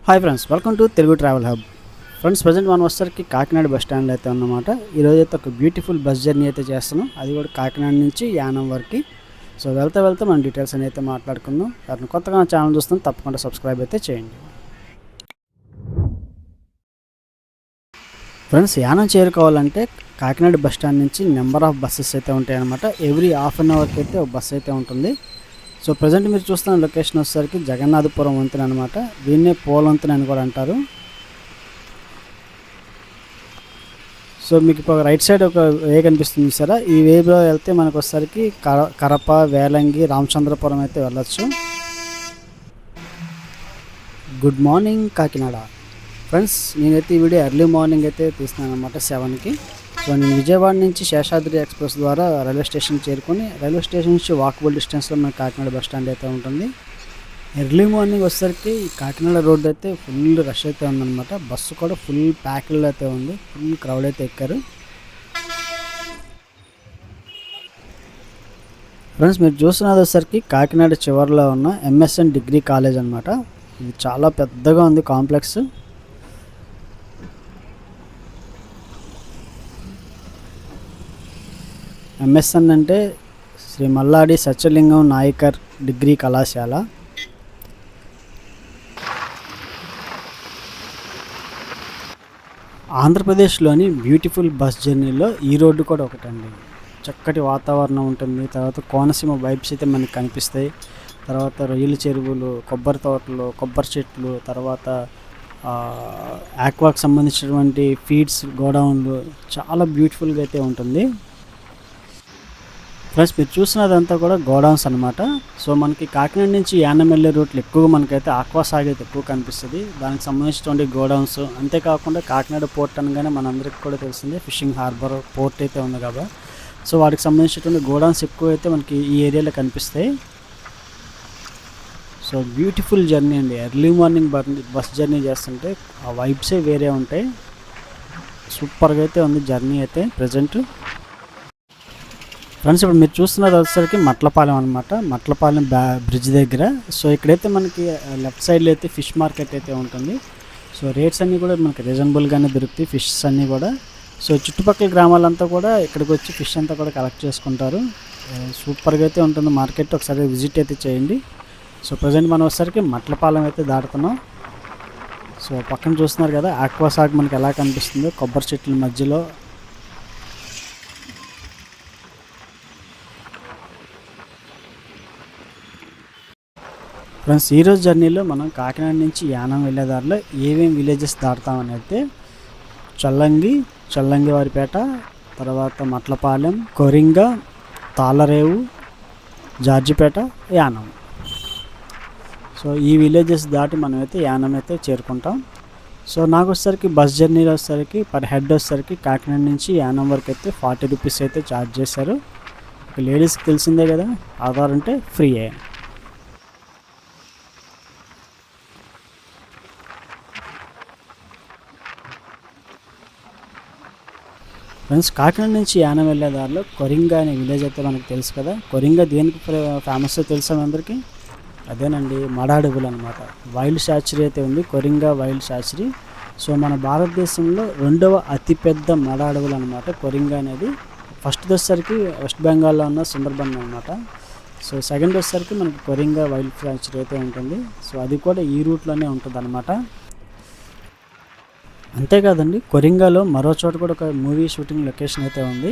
Hi friends, welcome to Telugu travel hub. Friends, present మనం వచ్చేసరికి Kakinada bus స్టాండ్లో అయితే ఉన్నమాట. ఈరోజు అయితే ఒక బ్యూటిఫుల్ బస్ జర్నీ అయితే చేస్తున్నాం, అది కూడా కాకినాడ నుంచి యానం వరకు. సో వెళ్తే మన డీటెయిల్స్ అని అయితే మాట్లాడుకుందాం. ఎవరైనా కొత్తగా ఛానల్ చూస్తాం తప్పకుండా సబ్స్క్రైబ్ అయితే చేయండి. ఫ్రెండ్స్, యానం చేరుకోవాలంటే కాకినాడ బస్ స్టాండ్ నుంచి నెంబర్ ఆఫ్ బస్సెస్ అయితే ఉంటాయి అన్నమాట. ఎవ్రీ హాఫ్ అన్ అవర్కి అయితే ఒక బస్ అయితే ఉంటుంది. సో ప్రజెంట్ మీరు చూస్తున్న లొకేషన్ వచ్చేసరికి జగన్నాథపురం వంతెన అనమాట. దీన్నే పోలంతెన అని కూడా అంటారు. సో మీకు ఇప్పుడు రైట్ సైడ్ ఒక వే కనిపిస్తుంది సరే, ఈ వేలో వెళ్తే మనకు వచ్చేసరికి కరప, వేలంగి, రామచంద్రపురం అయితే వెళ్ళొచ్చు. Good morning Kakinada. ఫ్రెండ్స్, నేనైతే ఈ వీడియో ఎర్లీ మార్నింగ్ అయితే తీస్తున్నాను అనమాట, 7కి. సో నేను విజయవాడ నుంచి శేషాద్రి ఎక్స్ప్రెస్ ద్వారా రైల్వే స్టేషన్ చేరుకొని, రైల్వే స్టేషన్ నుంచి వాకబుల్ డిస్టెన్స్లో మన కాకినాడ బస్ స్టాండ్ అయితే ఉంటుంది. ఎర్లీ మార్నింగ్ వచ్చేసరికి కాకినాడ రోడ్ అయితే ఫుల్ రష్ అయితే ఉందన్నమాట. బస్సు కూడా ఫుల్ ప్యాక్డ్ అయితే ఉంది, ఫుల్ క్రౌడ్ అయితే ఎక్కారు. ఫ్రెండ్స్, మీరు చూస్తున్నది వచ్చేసరికి కాకినాడ చివరిలో ఉన్న ఎంఎస్ఎన్ డిగ్రీ కాలేజ్ అనమాట. ఇది చాలా పెద్దగా ఉంది కాంప్లెక్స్. ఎంఎస్ఎన్ అంటే శ్రీ మల్లాడి సత్యలింగం నాయకర్ డిగ్రీ కళాశాల. ఆంధ్రప్రదేశ్లోని బ్యూటిఫుల్ బస్ జర్నీలో ఈ రోడ్డు కూడా ఒకటండి. చక్కటి వాతావరణం ఉంటుంది. తర్వాత కోనసీమ వైబ్స్ అయితే మనకు కనిపిస్తాయి. తర్వాత రొయ్యల చెరువులు, కొబ్బరి తోటలు, కొబ్బరి చెట్లు, తర్వాత ఆక్వాకి సంబంధించినటువంటి ఫీడ్స్ గోడౌన్లు, చాలా బ్యూటిఫుల్గా అయితే ఉంటుంది. ప్లస్ మీరు చూసినదంతా కూడా గోడౌన్స్ అనమాట. సో మనకి కాకినాడ నుంచి యానం వెళ్ళే రూట్లు ఎక్కువగా మనకైతే ఆక్వా సాగు అయితే ఎక్కువ కనిపిస్తుంది. దానికి సంబంధించినటువంటి గోడౌన్స్, అంతేకాకుండా కాకినాడ పోర్ట్ అనగానే మనందరికీ కూడా తెలిసిందే ఫిషింగ్ హార్బర్ పోర్ట్ అయితే ఉంది కదా. సో వాటికి సంబంధించినటువంటి గోడౌన్స్ ఎక్కువ అయితే మనకి ఈ ఏరియాలో కనిపిస్తాయి. సో బ్యూటిఫుల్ జర్నీ అండి. ఎర్లీ మార్నింగ్ బస్ జర్నీ చేస్తుంటే ఆ వైబ్సే వేరే ఉంటాయి. సూపర్గా అయితే ఉంది జర్నీ అయితే ప్రజెంట్. ఫ్రెండ్స్, ఇప్పుడు మీరు చూస్తున్నది వచ్చేసరికి మట్లపాలెం అనమాట. మట్లపాలెం బ్రిడ్జ్ దగ్గర. సో ఇక్కడైతే మనకి లెఫ్ట్ సైడ్లో అయితే ఫిష్ మార్కెట్ అయితే ఉంటుంది. సో రేట్స్ అన్నీ కూడా మనకి రీజనబుల్గానే దొరుకుతాయి, ఫిషెస్ అన్నీ కూడా. సో చుట్టుపక్కల గ్రామాలంతా కూడా ఇక్కడికి వచ్చి ఫిష్ అంతా కూడా కలెక్ట్ చేసుకుంటారు. సూపర్గా అయితే ఉంటుంది మార్కెట్, ఒకసారి విజిట్ అయితే చేయండి. సో ప్రజెంట్ మనం వచ్చేసరికి మట్లపాలెం అయితే దాటుతున్నాం. సో పక్కన చూస్తున్నారు కదా ఆక్వా సాగ్ మనకి ఎలా కనిపిస్తుందో కొబ్బరి చెట్ల మధ్యలో. ఫ్రెండ్స్, ఈరోజు జర్నీలో మనం కాకినాడ నుంచి యానం వెళ్ళేదారిలో ఏమేమి విలేజెస్ దాటుతామని అయితే చల్లంగివారిపేట, తర్వాత మట్లపాలెం, కొరింగ, తాళరేవు, జార్జిపేట, యానం. సో ఈ విలేజెస్ దాటి మనమైతే యానం అయితే చేరుకుంటాం. సో నాకు వచ్చేసరికి బస్ జర్నీలో వచ్చేసరికి పర్ హెడ్ వచ్చేసరికి కాకినాడ నుంచి యానం వరకు అయితే 40 రూపీస్ అయితే ఛార్జ్ చేశారు. లేడీస్కి తెలిసిందే కదా, ఆధార్ ఉంటే ఫ్రీయే. ఫ్రెండ్స్, కాకినాడ నుంచి యానం వెళ్ళే దారిలో కొరింగ అనే విలేజ్ అయితే మనకు తెలుసు కదా. కొరింగ దేనికి ఫేమస్ తెలుసా అందరికీ? అదేనండి, మడ అడవులు అనమాట. వైల్డ్ శాచురీ అయితే ఉంది, కొరింగ వైల్డ్ శాచురీ. సో మన భారతదేశంలో 2వ అతిపెద్ద మడ అడవులు అనమాట కొరింగ అనేది. ఫస్ట్ వచ్చేసరికి వెస్ట్ బెంగాల్లో ఉన్న సుందర్బన్ అనమాట. సో సెకండ్ వచ్చేసరికి మనకి కొరింగ వైల్డ్ శాచురీ అయితే ఉంటుంది. సో అది కూడా ఈ రూట్లోనే ఉంటుంది అనమాట. అంతేకాదండి, కొరింగాలో మరో చోట కూడా ఒక మూవీ షూటింగ్ లొకేషన్ అయితే ఉంది.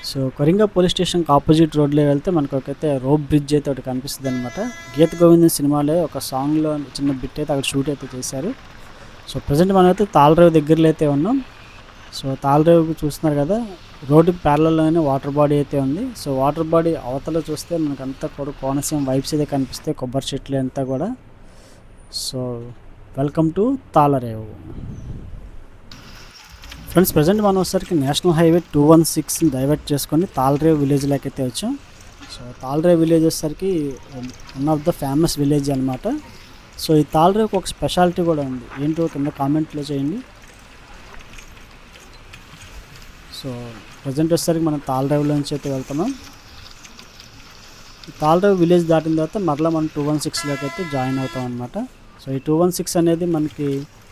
సో కొరింగా పోలీస్ స్టేషన్కి ఆపోజిట్ రోడ్లో వెళ్తే మనకు ఒకైతే రోప్ బ్రిడ్జ్ అయితే ఒకటి కనిపిస్తుంది అనమాట. గీత గోవిందం సినిమాలో ఒక సాంగ్లో చిన్న బిట్ అయితే అక్కడ షూట్ అయితే చేశారు. సో ప్రజెంట్ మనమైతే తాళరేవు దగ్గరలో అయితే ఉన్నాం. సో తాళరేవు చూస్తున్నారు కదా, రోడ్డుకి ప్యారలల్లోనే వాటర్ బాడీ అయితే ఉంది. సో వాటర్ బాడీ అవతల చూస్తే మనకంతా కూడా కోనసీమ వైబ్స్ అయితే కనిపిస్తాయి, కొబ్బరి చెట్లు అంతా కూడా. So welcome to Tallarevu. Friends, present మనం వచ్చేసరికి నేషనల్ హైవే 216 డైవర్ట్ చేసుకొని తాళరేవు విలేజ్లోకి అయితే వచ్చాం. సో తాళరేవు విలేజ్ వచ్చేసరికి one of the famous village అనమాట. సో ఈ తాళరేవుకి ఒక స్పెషాలిటీ కూడా ఉంది, ఏంటో కింద కామెంట్లో చేయండి. సో ప్రజెంట్ వచ్చేసరికి మనం తాళరేవులో నుంచి అయితే వెళ్తున్నాం. తాళరేవు విలేజ్ దాటిన తర్వాత మరలా మనం 216లోకి అయితే జాయిన్ అవుతాం అనమాట. సో ఈ 216 అనేది మనకి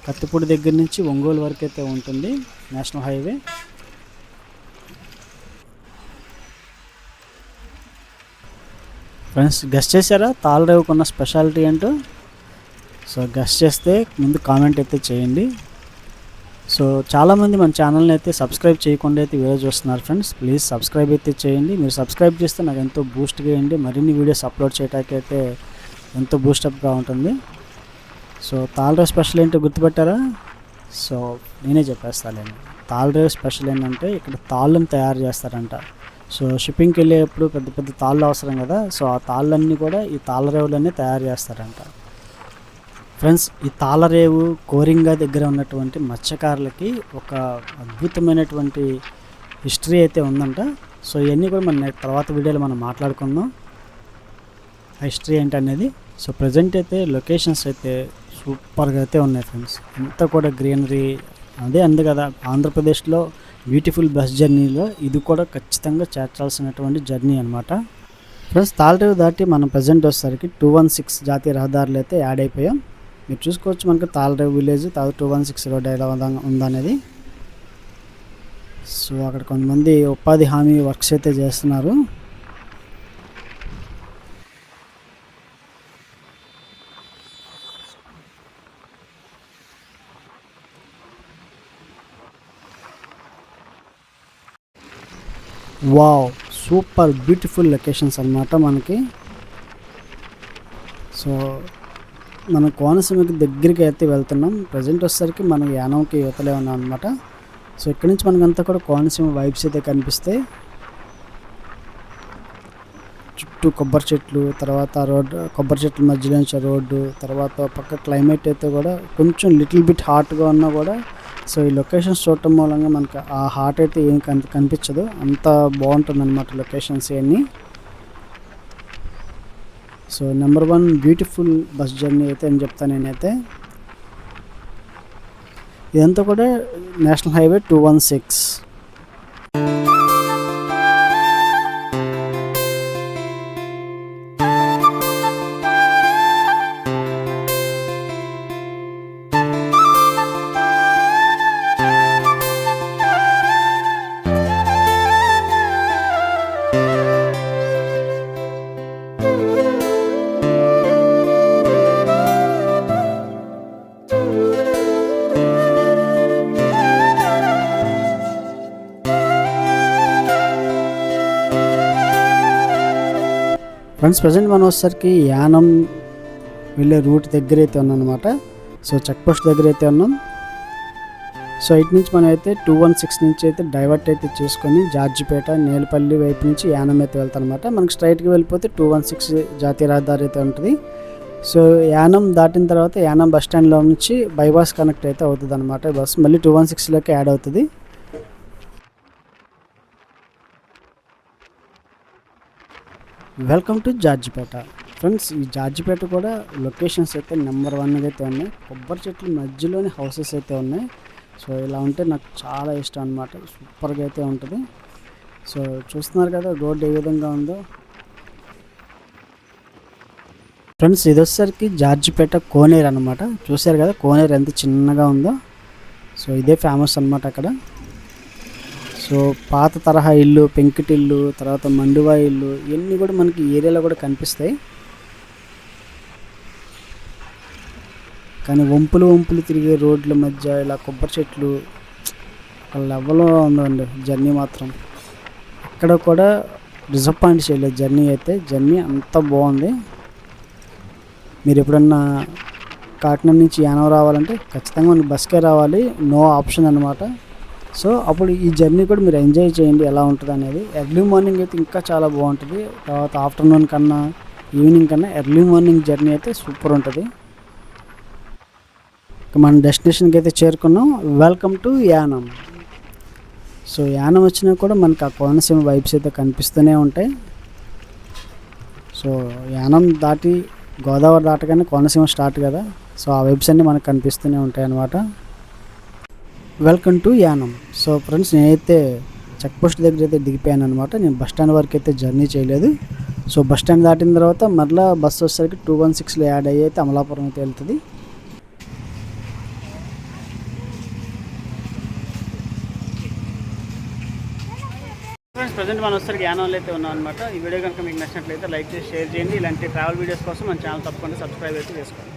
కత్తిపూడి దగ్గర నుంచి ఒంగోలు వరకు అయితే ఉంటుంది నేషనల్ హైవే. ఫ్రెండ్స్ గెస్ట్ చేశారా తాళరేవుకు ఉన్న స్పెషాలిటీ ఏంటో? సో గెస్ట్ చేస్తే ముందు కామెంట్ అయితే చేయండి. సో చాలామంది మన ఛానల్ని అయితే సబ్స్క్రైబ్ చేయకుండా అయితే వీడియో చూస్తున్నారు ఫ్రెండ్స్. ప్లీజ్ సబ్స్క్రైబ్ అయితే చేయండి. మీరు సబ్స్క్రైబ్ చేస్తే నాకు ఎంతో బూస్ట్గా చేయండి, మరిన్ని వీడియోస్ అప్లోడ్ చేయడానికి అయితే ఎంతో బూస్టప్గా ఉంటుంది. సో తాళరేవు స్పెషల్ ఏంటో గుర్తుపెట్టారా? సో నేనే చెప్పేస్తానండి. తాళరేవు స్పెషల్ ఏంటంటే ఇక్కడ తాళ్ళను తయారు చేస్తారంట. సో షిప్పింగ్కి వెళ్ళేటప్పుడు పెద్ద పెద్ద తాళ్ళు అవసరం కదా, సో ఆ తాళ్ళన్నీ కూడా ఈ తాళరేవులన్నీ తయారు చేస్తారంట. ఫ్రెండ్స్ ఈ తాళరేవు కోరింగా దగ్గర ఉన్నటువంటి మత్స్యకారులకి ఒక అద్భుతమైనటువంటి హిస్టరీ అయితే ఉందంట. సో ఇవన్నీ కూడా మన తర్వాత వీడియోలో మనం మాట్లాడుకుందాం ఆ హిస్టరీ ఏంటనేది. సో ప్రజెంట్ అయితే లొకేషన్స్ అయితే సూపర్గా అయితే ఉన్నాయి ఫ్రెండ్స్. అంతా కూడా గ్రీనరీ అదే అంది కదా, ఆంధ్రప్రదేశ్లో బ్యూటిఫుల్ బస్ జర్నీలో ఇది కూడా ఖచ్చితంగా చేర్చాల్సినటువంటి జర్నీ అనమాట. ఫ్రెండ్స్ తాళరేవు దాటి మనం ప్రజెంట్ వచ్చేసరికి 216 జాతీయ రహదారులు అయితే యాడ్ అయిపోయాం. మీరు చూసుకోవచ్చు మనకి తాళరేవు విలేజ్ 216 రోడ్ ఎలా ఉందనేది. సో అక్కడ కొంతమంది ఉపాధి హామీ వర్క్స్ అయితే చేస్తున్నారు. వావ్ సూపర్ బ్యూటిఫుల్ లొకేషన్స్ అన్నమాట మనకి. సో మనం కోనసీమకి దగ్గరికి అయితే వెళ్తున్నాం. ప్రజెంట్ వచ్చేసరికి మనం యానంకి యువతలే ఉన్నాం అనమాట. సో ఇక్కడి నుంచి మనకంతా కూడా కోనసీమ వైబ్స్ అయితే కనిపిస్తాయి. చుట్టూ కొబ్బరి చెట్లు, తర్వాత రోడ్డు కొబ్బరి చెట్ల మధ్యలో నుంచి రోడ్డు, తర్వాత పక్క క్లైమేట్ అయితే కూడా కొంచెం లిటిల్ బిట్ హాట్గా ఉన్నా కూడా సో ఈ లొకేషన్స్ చూడటం మూలంగా మనకు ఆ హాట్ అయితే ఏం కనిపించదు, అంత బాగుంటుంది అనమాట లొకేషన్స్ ఇవన్నీ. So number 1 beautiful bus journey అయితే అని చెప్తాను నేనైతే. ఇదంతా కూడా నేషనల్ హైవే 216. ఫ్రెండ్స్ ప్రజెంట్ మనం వచ్చేసరికి యానం వెళ్ళే రూట్ దగ్గర అయితే ఉన్నాం అనమాట. సో చెక్ పోస్ట్ దగ్గర అయితే ఉన్నాం. సో ఇటు నుంచి మనం అయితే 216 నుంచి అయితే డైవర్ట్ అయితే చేసుకొని జార్జిపేట, నేలపల్లి వైపు నుంచి యానం అయితే వెళ్తాం అనమాట. మనకి స్ట్రైట్గా వెళ్ళిపోతే 216 జాతీయ రహదారి అయితే ఉంటుంది. సో యానం దాటిన తర్వాత యానం బస్ స్టాండ్లో నుంచి బైపాస్ కనెక్ట్ అయితే అవుతుంది అనమాట. బస్ మళ్ళీ 216లోకి యాడ్ అవుతుంది. Welcome to Georgepet. ఫ్రెండ్స్ ఈ జార్జిపేట కూడా లొకేషన్స్ అయితే నెంబర్ 1 అయితే ఉన్నాయి. కొబ్బరి చెట్ల మధ్యలోని హౌసెస్ అయితే ఉన్నాయి. సో ఇలా ఉంటే నాకు చాలా ఇష్టం అనమాట. సూపర్గా అయితే ఉంటుంది. సో చూస్తున్నారు కదా రోడ్ ఏ విధంగా ఉందో. ఫ్రెండ్స్ ఇది వచ్చేసరికి జార్జిపేట కోనేరు అనమాట. చూసారు కదా కోనేరు ఎంత చిన్నగా ఉందో. సో ఇదే ఫేమస్ అనమాట అక్కడ. సో పాత తరహా ఇల్లు, పెంకిటిల్లు, తర్వాత మండువా ఇల్లు ఇవన్నీ కూడా మనకి ఏరియాలో కూడా కనిపిస్తాయి. కానీ వంపులు తిరిగే రోడ్ల మధ్య ఇలా కొబ్బరి చెట్లు లెవెల్లో ఉందండి జర్నీ మాత్రం. ఎక్కడ కూడా డిసప్పాయింట్ చేయలేదు జర్నీ అయితే. జర్నీ అంత బాగుంది. మీరు ఎప్పుడన్నా కాకినాడ నుంచి యానం రావాలంటే ఖచ్చితంగా మనకి బస్కే రావాలి, నో ఆప్షన్ అనమాట. సో అప్పుడు ఈ జర్నీ కూడా మీరు ఎంజాయ్ చేయండి ఎలా ఉంటుంది అనేది. ఎర్లీ మార్నింగ్ అయితే ఇంకా చాలా బాగుంటుంది. తర్వాత ఆఫ్టర్నూన్ కన్నా ఈవినింగ్ కన్నా ఎర్లీ మార్నింగ్ జర్నీ అయితే సూపర్ ఉంటుంది. మన డెస్టినేషన్కి అయితే చేరుకున్నాం. Welcome to Yanam. So Yanam వచ్చినా కూడా మనకి ఆ కోనసీమ వైబ్స్ అయితే కనిపిస్తూనే ఉంటాయి. సో యానం దాటి గోదావరి దాటగానే కోనసీమ స్టార్ట్ కదా. సో ఆ వైబ్స్ అన్నీ మనకు కనిపిస్తూనే ఉంటాయి అన్నమాట. Welcome to Yanam. So friends నేనైతే చెక్ పోస్ట్ దగ్గర అయితే దిగిపోయాను అనమాట. నేను బస్ స్టాండ్ వరకు అయితే జర్నీ చేయలేదు. సో బస్ స్టాండ్ దాటిన తర్వాత మరలా బస్సు వచ్చేసరికి 216లో యాడ్ అయ్యి అయితే అమలాపురం అయితే వెళ్తుంది. ఫ్రెండ్స్ ప్రజెంట్ మనం వచ్చేసరికి యానంలో అయితే ఉన్నాం అనమాట. ఈ వీడియో కనుక మీకు నచ్చినట్లయితే లైక్ చేసి షేర్ చేయండి. ఇలాంటి ట్రావెల్ వీడియోస్ కోసం మన ఛానల్ తప్పకుండా సబ్స్క్రైబ్ అయితే చేసుకోండి.